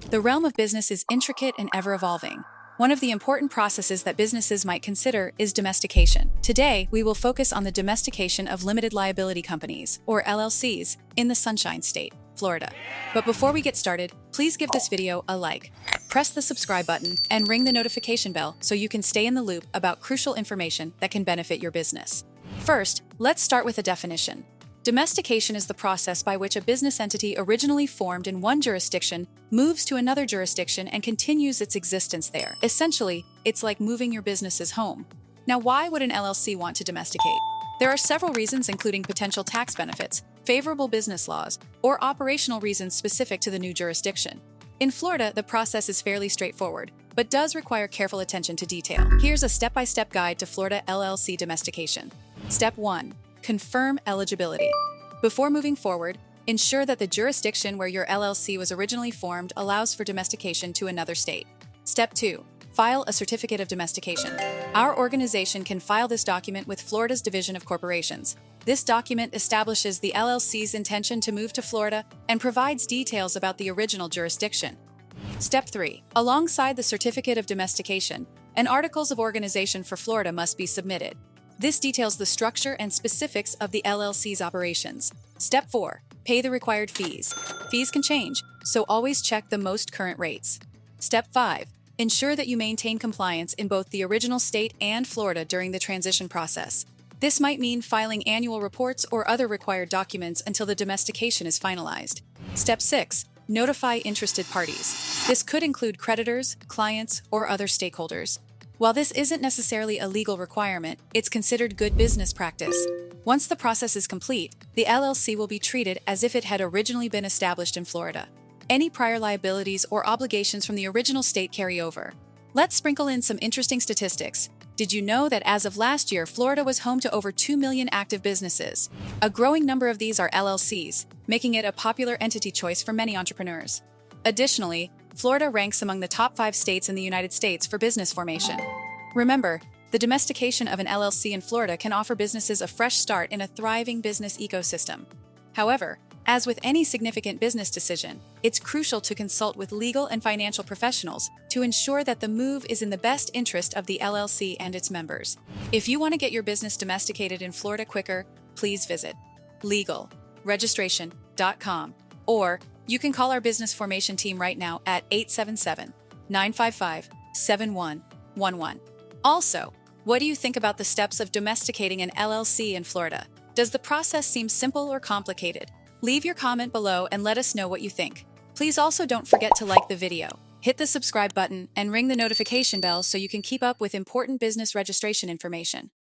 The realm of business is intricate and ever-evolving. One of the important processes that businesses might consider is domestication. Today, we will focus on the domestication of limited liability companies, or LLCs, in the Sunshine State, Florida. But before we get started, please give this video a like. Press the subscribe button and ring the notification bell so you can stay in the loop about crucial information that can benefit your business. First, let's start with a definition. Domestication is the process by which a business entity originally formed in one jurisdiction moves to another jurisdiction and continues its existence there. Essentially, it's like moving your business's home. Now, why would an LLC want to domesticate? There are several reasons, including potential tax benefits, favorable business laws, or operational reasons specific to the new jurisdiction. In Florida, the process is fairly straightforward, but does require careful attention to detail. Here's a step-by-step guide to Florida LLC domestication. Step 1. Confirm eligibility. Before moving forward, ensure that the jurisdiction where your LLC was originally formed allows for domestication to another state. Step 2. File a certificate of domestication. Our organization can file this document with Florida's Division of Corporations. This document establishes the LLC's intention to move to Florida and provides details about the original jurisdiction. Step 3. Alongside the certificate of domestication, an articles of organization for Florida must be submitted. This details the structure and specifics of the LLC's operations. Step 4. Pay the required fees. Fees can change, so always check the most current rates. Step 5. Ensure that you maintain compliance in both the original state and Florida during the transition process. This might mean filing annual reports or other required documents until the domestication is finalized. Step 6. Notify interested parties. This could include creditors, clients, or other stakeholders. While this isn't necessarily a legal requirement, it's considered good business practice. Once the process is complete, the LLC will be treated as if it had originally been established in Florida. Any prior liabilities or obligations from the original state carry over. Let's sprinkle in some interesting statistics. Did you know that as of last year, Florida was home to over 2 million active businesses? A growing number of these are LLCs, making it a popular entity choice for many entrepreneurs. Additionally, Florida ranks among the top 5 states in the United States for business formation. Remember, the domestication of an LLC in Florida can offer businesses a fresh start in a thriving business ecosystem. However, as with any significant business decision, it's crucial to consult with legal and financial professionals to ensure that the move is in the best interest of the LLC and its members. If you want to get your business domesticated in Florida quicker, please visit legalregistration.com, or you can call our business formation team right now at 877-955-7111. Also, what do you think about the steps of domesticating an LLC in Florida? Does the process seem simple or complicated? Leave your comment below and let us know what you think. Please also don't forget to like the video, hit the subscribe button, and ring the notification bell so you can keep up with important business registration information.